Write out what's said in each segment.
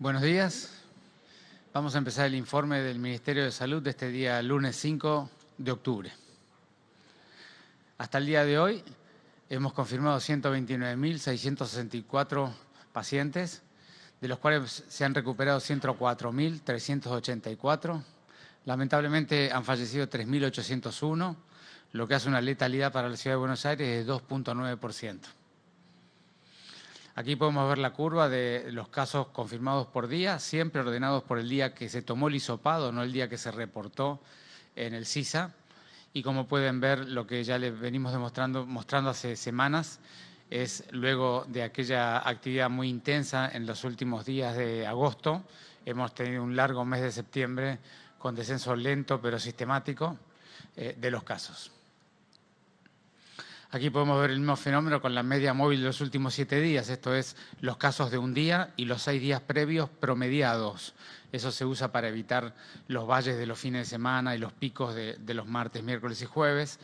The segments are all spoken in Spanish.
Buenos días. Vamos a empezar el informe del Ministerio de Salud de este día, lunes 5 de octubre. Hasta el día de hoy hemos confirmado 129.664 pacientes, de los cuales se han recuperado 104.384. Lamentablemente han fallecido 3.801, lo que hace una letalidad para la Ciudad de Buenos Aires de 2.9%. Aquí podemos ver la curva de los casos confirmados por día, siempre ordenados por el día que se tomó el hisopado, no el día que se reportó en el CISA. Y como pueden ver, lo que ya les venimos mostrando hace semanas, es luego de aquella actividad muy intensa en los últimos días de agosto, hemos tenido un largo mes de septiembre con descenso lento pero sistemático de los casos. Aquí podemos ver el mismo fenómeno con la media móvil de los últimos 7 días, esto es los casos de un día y los 6 días previos promediados. Eso se usa para evitar los valles de los fines de semana y los picos de los martes, miércoles y jueves.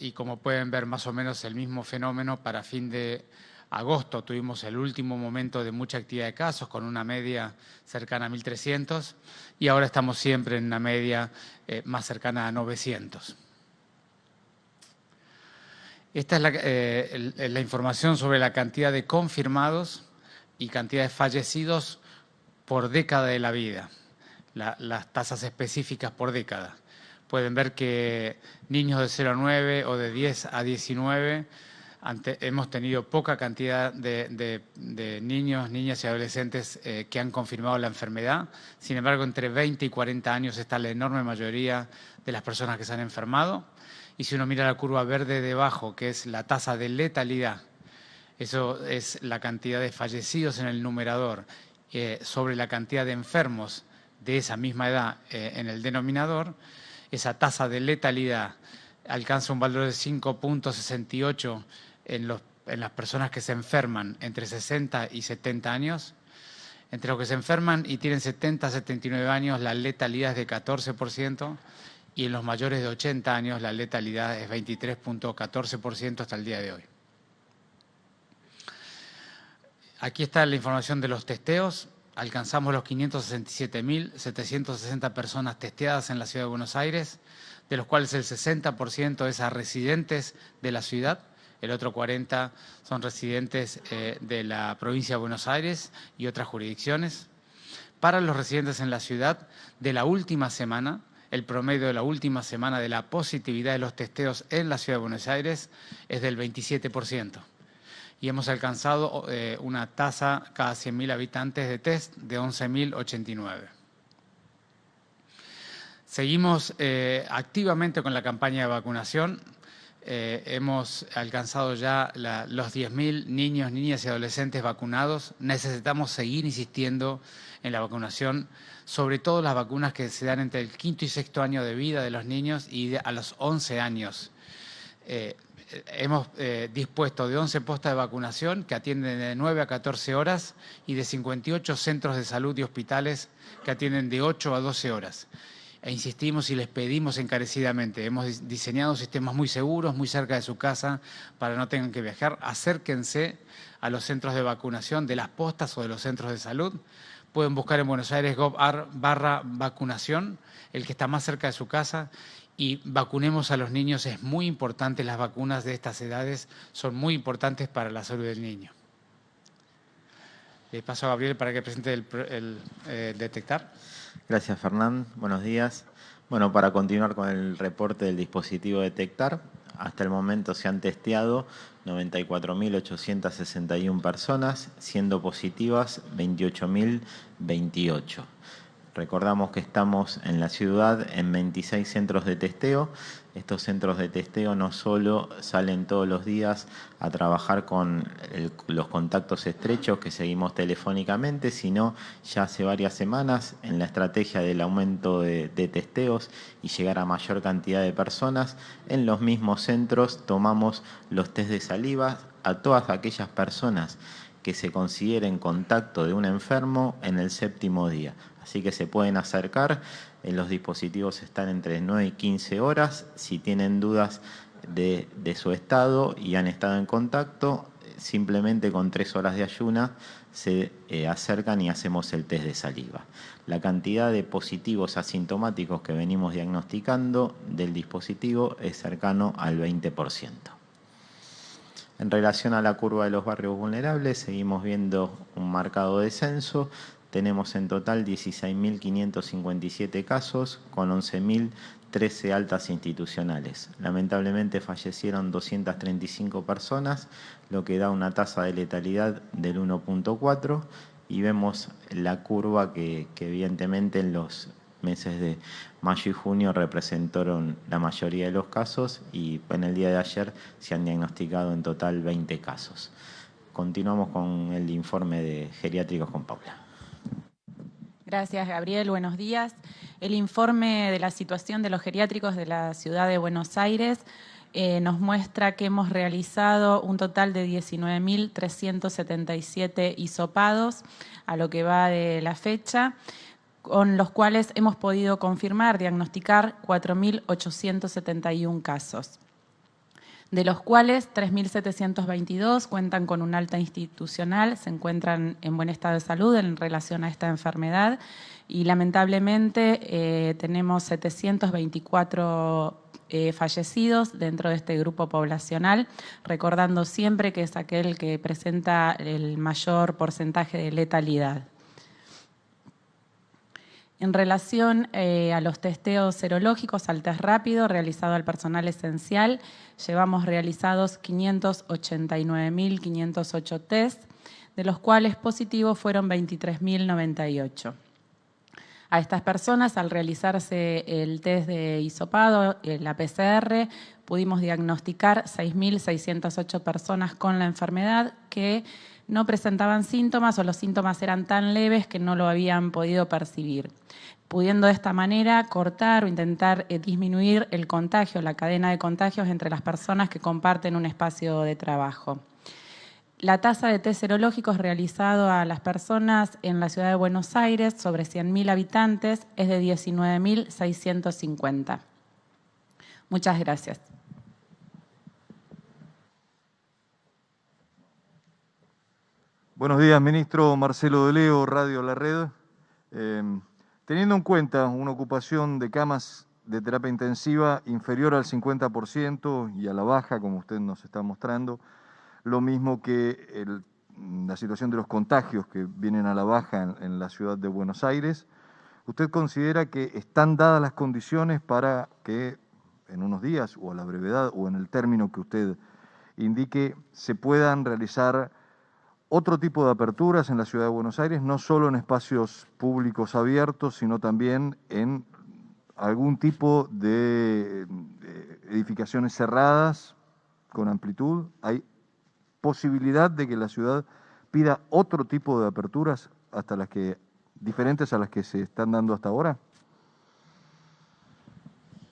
Y como pueden ver, más o menos el mismo fenómeno para fin de agosto. Tuvimos el último momento de mucha actividad de casos con una media cercana a 1.300 y ahora estamos siempre en una media más cercana a 900. Esta es la información sobre la cantidad de confirmados y cantidad de fallecidos por década de la vida, las tasas específicas por década. Pueden ver que niños de 0 a 9 o de 10 a 19 hemos tenido poca cantidad de niños, niñas y adolescentes que han confirmado la enfermedad. Sin embargo, entre 20 y 40 años está la enorme mayoría de las personas que se han enfermado. Y si uno mira la curva verde debajo, que es la tasa de letalidad, eso es la cantidad de fallecidos en el numerador sobre la cantidad de enfermos de esa misma edad en el denominador, esa tasa de letalidad alcanza un valor de 5.68 en las personas que se enferman entre 60 y 70 años. Entre los que se enferman y tienen 70 a 79 años, la letalidad es de 14%. Y en los mayores de 80 años la letalidad es 23.14% hasta el día de hoy. Aquí está la información de los testeos. Alcanzamos los 567.760 personas testeadas en la Ciudad de Buenos Aires, de los cuales el 60% es a residentes de la ciudad, el otro 40% son residentes de la provincia de Buenos Aires y otras jurisdicciones. Para los residentes en la ciudad, de la última semana, el promedio de la última semana de la positividad de los testeos en la Ciudad de Buenos Aires es del 27%. Y hemos alcanzado una tasa cada 100.000 habitantes de test de 11.089. Seguimos activamente con la campaña de vacunación. Hemos alcanzado ya los 10.000 niños, niñas y adolescentes vacunados. Necesitamos seguir insistiendo en la vacunación, sobre todo las vacunas que se dan entre el 5º y 6º año de vida de los niños y a los 11 años. Hemos dispuesto de 11 postas de vacunación que atienden de 9 a 14 horas y de 58 centros de salud y hospitales que atienden de 8 a 12 horas. E insistimos y les pedimos encarecidamente, hemos diseñado sistemas muy seguros, muy cerca de su casa, para no tengan que viajar. Acérquense a los centros de vacunación de las postas o de los centros de salud. Pueden buscar en Buenos Aires gov.ar/vacunación, el que está más cerca de su casa, y vacunemos a los niños. Es muy importante, las vacunas de estas edades son muy importantes para la salud del niño. Le paso a Gabriel para que presente el detectar. Gracias, Fernán. Buenos días. Bueno, para continuar con el reporte del dispositivo Detectar, hasta el momento se han testeado 94.861 personas, siendo positivas 28.028. Recordamos que estamos en la ciudad en 26 centros de testeo. Estos centros de testeo no solo salen todos los días a trabajar con los contactos estrechos que seguimos telefónicamente, sino ya hace varias semanas en la estrategia del aumento de testeos y llegar a mayor cantidad de personas. En los mismos centros tomamos los test de saliva a todas aquellas personas que se consideren contacto de un enfermo en el 7º día. Así que se pueden acercar, los dispositivos están entre 9 y 15 horas. Si tienen dudas de su estado y han estado en contacto, simplemente con 3 horas de ayuno se acercan y hacemos el test de saliva. La cantidad de positivos asintomáticos que venimos diagnosticando del dispositivo es cercano al 20%. En relación a la curva de los barrios vulnerables, seguimos viendo un marcado descenso. Tenemos en total 16.557 casos con 11.013 altas institucionales. Lamentablemente fallecieron 235 personas, lo que da una tasa de letalidad del 1.4, y vemos la curva que evidentemente en los meses de mayo y junio representaron la mayoría de los casos, y en el día de ayer se han diagnosticado en total 20 casos. Continuamos con el informe de geriátricos con Paula. Gracias, Gabriel. Buenos días. El informe de la situación de los geriátricos de la ciudad de Buenos Aires nos muestra que hemos realizado un total de 19.377 hisopados a lo que va de la fecha, con los cuales hemos podido confirmar, diagnosticar 4.871 casos, de los cuales 3.722 cuentan con un alta institucional, se encuentran en buen estado de salud en relación a esta enfermedad, y lamentablemente tenemos 724 fallecidos dentro de este grupo poblacional, recordando siempre que es aquel que presenta el mayor porcentaje de letalidad. En relación a los testeos serológicos al test rápido realizado al personal esencial, llevamos realizados 589.508 test, de los cuales positivos fueron 23.098. A estas personas, al realizarse el test de hisopado, la PCR, pudimos diagnosticar 6.608 personas con la enfermedad que no presentaban síntomas o los síntomas eran tan leves que no lo habían podido percibir, pudiendo de esta manera cortar o intentar disminuir el contagio, la cadena de contagios entre las personas que comparten un espacio de trabajo. La tasa de test serológicos realizado a las personas en la ciudad de Buenos Aires sobre 100.000 habitantes es de 19.650. Muchas gracias. Buenos días, ministro. Marcelo de Leo, Radio La Red. Teniendo en cuenta una ocupación de camas de terapia intensiva inferior al 50% y a la baja, como usted nos está mostrando, lo mismo que la situación de los contagios que vienen a la baja en la ciudad de Buenos Aires, ¿usted considera que están dadas las condiciones para que en unos días o a la brevedad o en el término que usted indique se puedan realizar otro tipo de aperturas en la ciudad de Buenos Aires, no solo en espacios públicos abiertos, sino también en algún tipo de edificaciones cerradas con amplitud? ¿Hay posibilidad de que la ciudad pida otro tipo de aperturas diferentes a las que se están dando hasta ahora?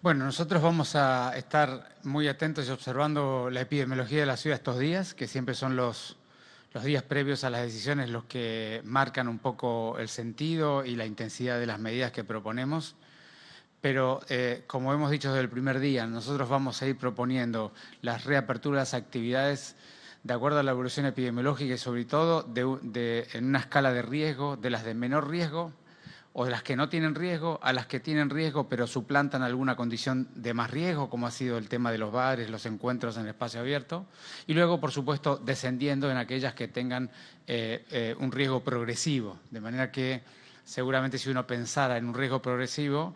Bueno, nosotros vamos a estar muy atentos y observando la epidemiología de la ciudad estos días, que siempre son los días previos a las decisiones los que marcan un poco el sentido y la intensidad de las medidas que proponemos. Pero, como hemos dicho desde el primer día, nosotros vamos a ir proponiendo las reaperturas de actividades de acuerdo a la evolución epidemiológica y sobre todo en una escala de riesgo, de las de menor riesgo o de las que no tienen riesgo a las que tienen riesgo pero suplantan alguna condición de más riesgo, como ha sido el tema de los bares, los encuentros en el espacio abierto, y luego, por supuesto, descendiendo en aquellas que tengan un riesgo progresivo, de manera que seguramente si uno pensara en un riesgo progresivo,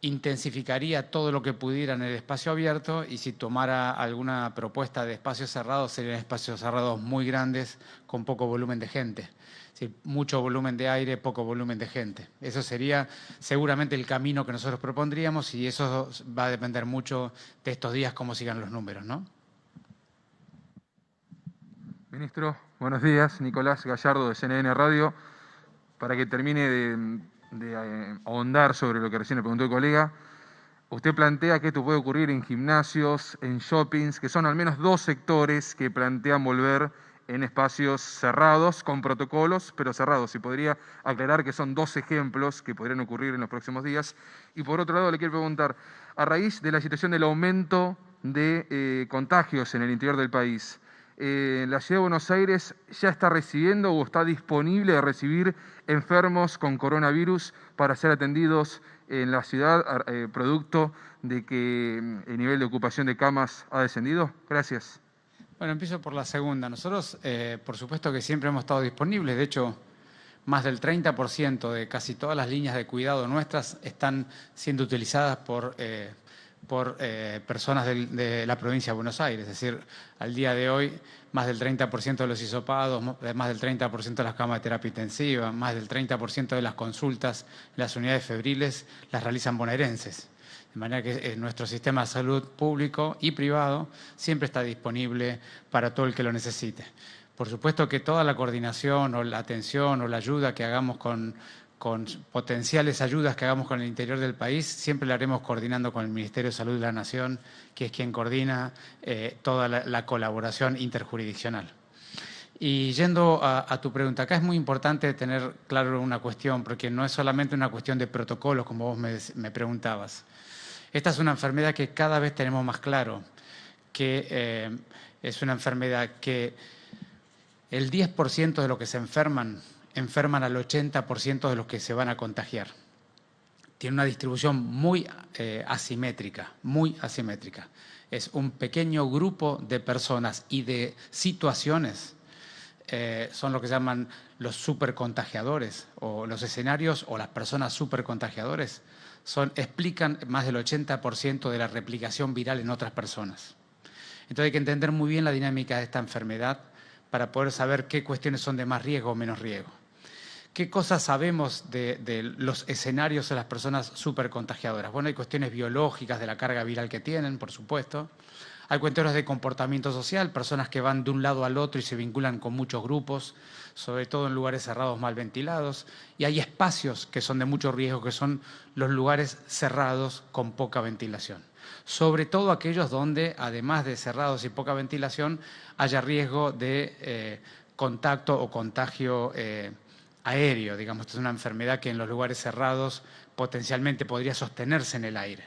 intensificaría todo lo que pudiera en el espacio abierto, y si tomara alguna propuesta de espacios cerrados, serían espacios cerrados muy grandes con poco volumen de gente. Es decir, mucho volumen de aire, poco volumen de gente. Eso sería seguramente el camino que nosotros propondríamos, y eso va a depender mucho de estos días cómo sigan los números, ¿no? Ministro, buenos días. Nicolás Gallardo de CNN Radio. Para que termine de ahondar sobre lo que recién le preguntó el colega, usted plantea que esto puede ocurrir en gimnasios, en shoppings, que son al menos dos sectores que plantean volver en espacios cerrados, con protocolos, pero cerrados. Si podría aclarar que son dos ejemplos que podrían ocurrir en los próximos días. Y por otro lado, le quiero preguntar, a raíz de la situación del aumento de contagios en el interior del país, ¿la Ciudad de Buenos Aires ya está recibiendo o está disponible de recibir enfermos con coronavirus para ser atendidos en la ciudad, producto de que el nivel de ocupación de camas ha descendido? Gracias. Bueno, empiezo por la segunda. Nosotros, por supuesto que siempre hemos estado disponibles. De hecho, más del 30% de casi todas las líneas de cuidado nuestras están siendo utilizadas por personas de la provincia de Buenos Aires. Es decir, al día de hoy, más del 30% de los hisopados, más del 30% de las camas de terapia intensiva, más del 30% de las consultas en las unidades febriles las realizan bonaerenses. De manera que nuestro sistema de salud público y privado siempre está disponible para todo el que lo necesite. Por supuesto que toda la coordinación o la atención o la ayuda que hagamos con potenciales ayudas que hagamos con el interior del país, siempre la haremos coordinando con el Ministerio de Salud de la Nación, que es quien coordina toda la colaboración interjurisdiccional. Y yendo a tu pregunta, acá es muy importante tener claro una cuestión, porque no es solamente una cuestión de protocolos, como vos me preguntabas. Esta es una enfermedad que cada vez tenemos más claro, que es una enfermedad que el 10% de los que se enferman al 80% de los que se van a contagiar. Tiene una distribución muy asimétrica, muy asimétrica. Es un pequeño grupo de personas y de situaciones, son lo que llaman los supercontagiadores, o los escenarios o las personas supercontagiadores, explican más del 80% de la replicación viral en otras personas. Entonces hay que entender muy bien la dinámica de esta enfermedad para poder saber qué cuestiones son de más riesgo o menos riesgo. ¿Qué cosas sabemos de los escenarios de las personas supercontagiadoras? Bueno, hay cuestiones biológicas de la carga viral que tienen, por supuesto. Hay cuestiones de comportamiento social, personas que van de un lado al otro y se vinculan con muchos grupos, sobre todo en lugares cerrados mal ventilados. Y hay espacios que son de mucho riesgo, que son los lugares cerrados con poca ventilación. Sobre todo aquellos donde, además de cerrados y poca ventilación, haya riesgo de contacto o contagio aéreo. Digamos, esta es una enfermedad que en los lugares cerrados potencialmente podría sostenerse en el aire.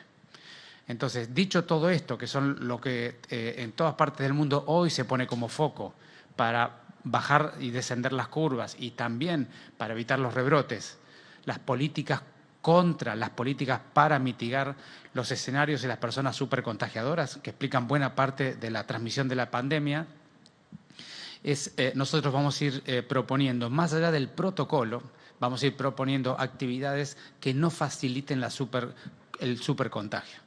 Entonces, dicho todo esto, que son lo que en todas partes del mundo hoy se pone como foco para bajar y descender las curvas y también para evitar los rebrotes, las políticas para mitigar los escenarios de las personas supercontagiadoras, que explican buena parte de la transmisión de la pandemia, nosotros vamos a ir proponiendo, más allá del protocolo, vamos a ir proponiendo actividades que no faciliten el supercontagio.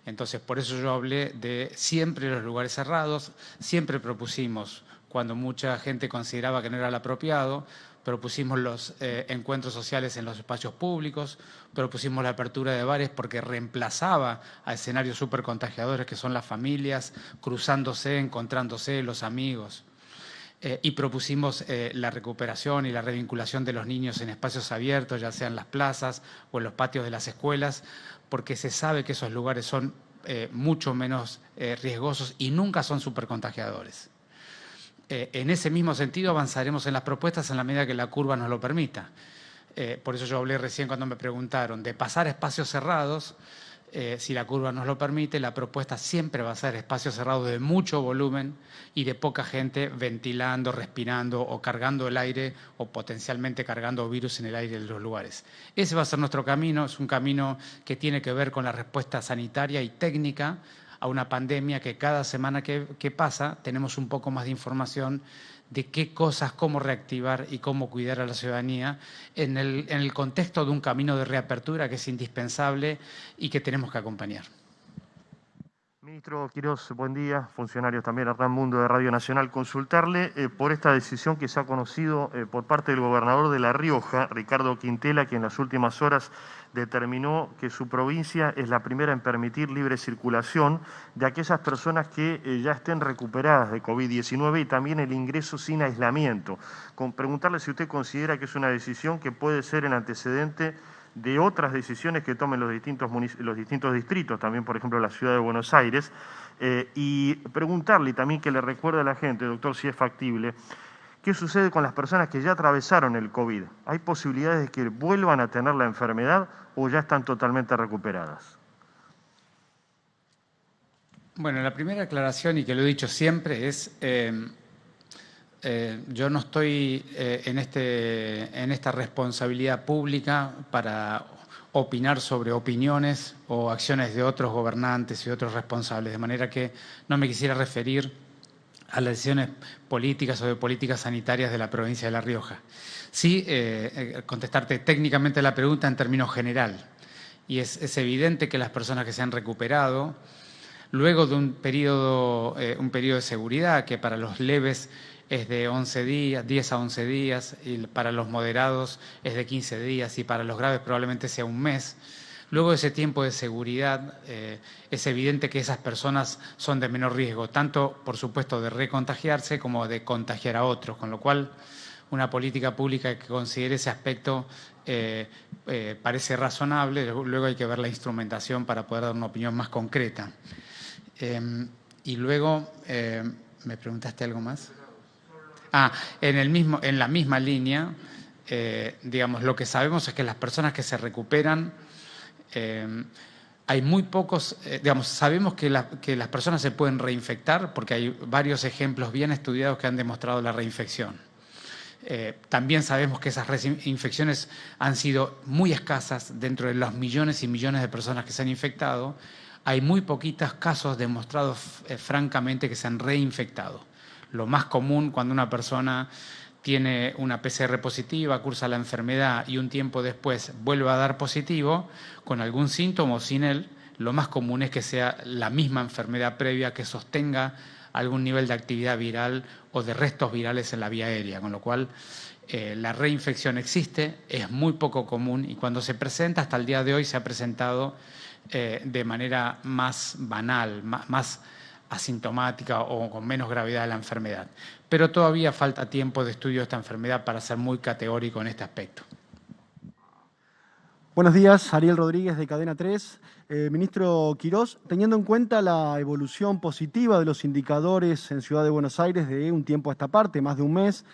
Entonces, por eso yo hablé de siempre los lugares cerrados, siempre propusimos, cuando mucha gente consideraba que no era el apropiado, propusimos los encuentros sociales en los espacios públicos, propusimos la apertura de bares porque reemplazaba a escenarios supercontagiadores que son las familias cruzándose, encontrándose, los amigos. Y propusimos la recuperación y la revinculación de los niños en espacios abiertos, ya sean las plazas o en los patios de las escuelas, porque se sabe que esos lugares son mucho menos riesgosos y nunca son supercontagiadores. En ese mismo sentido avanzaremos en las propuestas en la medida que la curva nos lo permita. Por eso yo hablé recién cuando me preguntaron de pasar a espacios cerrados. Si la curva nos lo permite, la propuesta siempre va a ser espacios cerrados de mucho volumen y de poca gente ventilando, respirando o cargando el aire o potencialmente cargando virus en el aire de los lugares. Ese va a ser nuestro camino, es un camino que tiene que ver con la respuesta sanitaria y técnica a una pandemia que cada semana que pasa tenemos un poco más de información de qué cosas, cómo reactivar y cómo cuidar a la ciudadanía en el contexto de un camino de reapertura que es indispensable y que tenemos que acompañar. Ministro Quirós, buen día. Funcionarios también, Hernán Mundo de Radio Nacional. Consultarle por esta decisión que se ha conocido por parte del gobernador de La Rioja, Ricardo Quintela, que en las últimas horas determinó que su provincia es la primera en permitir libre circulación de aquellas personas que ya estén recuperadas de COVID-19 y también el ingreso sin aislamiento. Preguntarle si usted considera que es una decisión que puede ser el antecedente de otras decisiones que tomen los distintos distritos, también por ejemplo la ciudad de Buenos Aires, y preguntarle y también que le recuerde a la gente, doctor, si es factible, ¿qué sucede con las personas que ya atravesaron el COVID? ¿Hay posibilidades de que vuelvan a tener la enfermedad o ya están totalmente recuperadas? Bueno, la primera aclaración, y que lo he dicho siempre, es yo no estoy en esta responsabilidad pública para opinar sobre opiniones o acciones de otros gobernantes y otros responsables, de manera que no me quisiera referir a las decisiones políticas o de políticas sanitarias de la provincia de La Rioja. Sí, contestarte técnicamente la pregunta en términos general. Y es evidente que las personas que se han recuperado, luego de un periodo de seguridad que para los leves es de 11 días, 10 a 11 días, y para los moderados es de 15 días y para los graves probablemente sea un mes. Luego de ese tiempo de seguridad, es evidente que esas personas son de menor riesgo, tanto, por supuesto, de recontagiarse como de contagiar a otros, con lo cual una política pública que considere ese aspecto parece razonable. Luego hay que ver la instrumentación para poder dar una opinión más concreta. Y luego, ¿me preguntaste algo más? En la misma línea, digamos, lo que sabemos es que las personas que se recuperan, hay muy pocos, digamos, sabemos que las personas se pueden reinfectar porque hay varios ejemplos bien estudiados que han demostrado la reinfección. También sabemos que esas reinfecciones han sido muy escasas dentro de los millones y millones de personas que se han infectado. Hay muy poquitos casos demostrados francamente que se han reinfectado. Lo más común cuando una persona tiene una PCR positiva, cursa la enfermedad y un tiempo después vuelve a dar positivo, con algún síntoma o sin él, lo más común es que sea la misma enfermedad previa que sostenga algún nivel de actividad viral o de restos virales en la vía aérea, con lo cual la reinfección existe, es muy poco común y cuando se presenta, hasta el día de hoy se ha presentado de manera más banal, más asintomática o con menos gravedad de la enfermedad. Pero todavía falta tiempo de estudio de esta enfermedad para ser muy categórico en este aspecto. Buenos días, Ariel Rodríguez de Cadena 3. Ministro Quirós, teniendo en cuenta la evolución positiva de los indicadores en Ciudad de Buenos Aires de un tiempo a esta parte, más de un mes,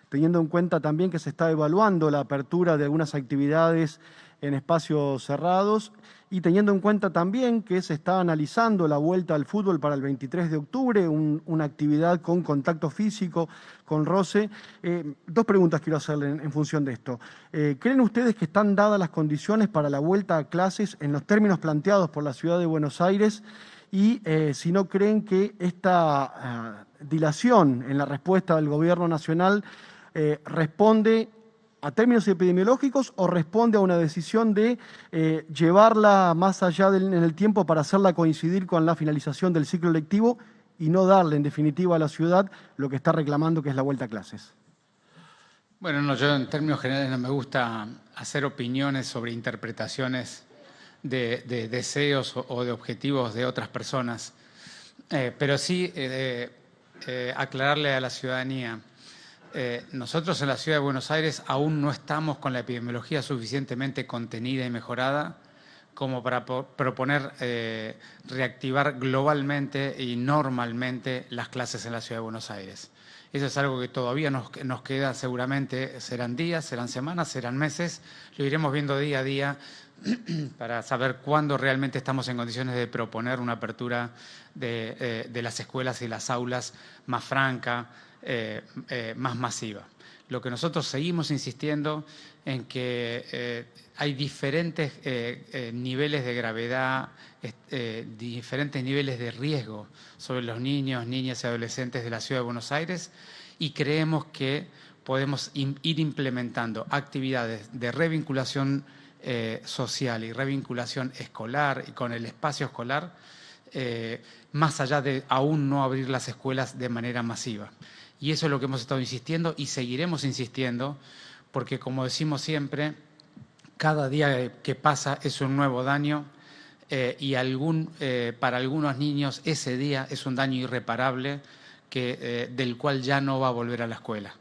teniendo en cuenta también que se está evaluando la apertura de algunas actividades en espacios cerrados y teniendo en cuenta también que se está analizando la vuelta al fútbol para el 23 de octubre, una actividad con contacto físico, con roce. Dos preguntas quiero hacerle en función de esto. ¿Creen ustedes que están dadas las condiciones para la vuelta a clases en los términos planteados por la Ciudad de Buenos Aires? Y si no creen que esta dilación en la respuesta del Gobierno Nacional responde a términos epidemiológicos o responde a una decisión de llevarla más allá en el tiempo para hacerla coincidir con la finalización del ciclo lectivo y no darle en definitiva a la ciudad lo que está reclamando, que es la vuelta a clases. Bueno, no, yo en términos generales no me gusta hacer opiniones sobre interpretaciones de deseos o de objetivos de otras personas, pero sí aclararle a la ciudadanía. Nosotros en la Ciudad de Buenos Aires aún no estamos con la epidemiología suficientemente contenida y mejorada como para proponer reactivar globalmente y normalmente las clases en la Ciudad de Buenos Aires. Eso es algo que todavía nos queda seguramente, serán días, serán semanas, serán meses, lo iremos viendo día a día para saber cuándo realmente estamos en condiciones de proponer una apertura de las escuelas y las aulas más franca, más masiva. Lo que nosotros seguimos insistiendo en que hay diferentes niveles de gravedad, diferentes niveles de riesgo sobre los niños, niñas y adolescentes de la Ciudad de Buenos Aires y creemos que podemos ir implementando actividades de revinculación social y revinculación escolar y con el espacio escolar más allá de aún no abrir las escuelas de manera masiva. Y eso es lo que hemos estado insistiendo y seguiremos insistiendo porque, como decimos siempre, cada día que pasa es un nuevo daño y para algunos niños ese día es un daño irreparable del cual ya no va a volver a la escuela.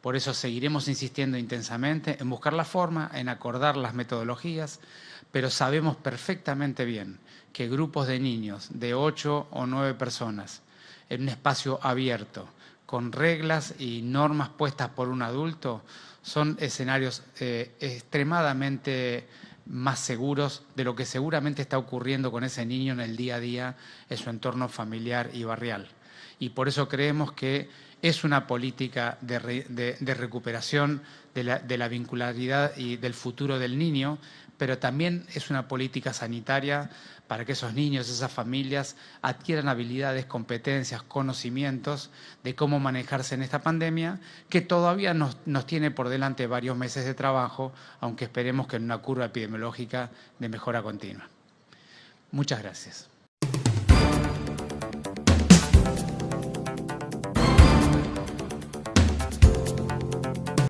Por eso seguiremos insistiendo intensamente en buscar la forma, en acordar las metodologías, pero sabemos perfectamente bien que grupos de niños de 8 o 9 personas en un espacio abierto, con reglas y normas puestas por un adulto, son escenarios extremadamente más seguros de lo que seguramente está ocurriendo con ese niño en el día a día en su entorno familiar y barrial. Y por eso creemos que es una política de recuperación de la vincularidad y del futuro del niño, pero también es una política sanitaria para que esos niños, esas familias adquieran habilidades, competencias, conocimientos de cómo manejarse en esta pandemia, que todavía nos tiene por delante varios meses de trabajo, aunque esperemos que en una curva epidemiológica de mejora continua. Muchas gracias.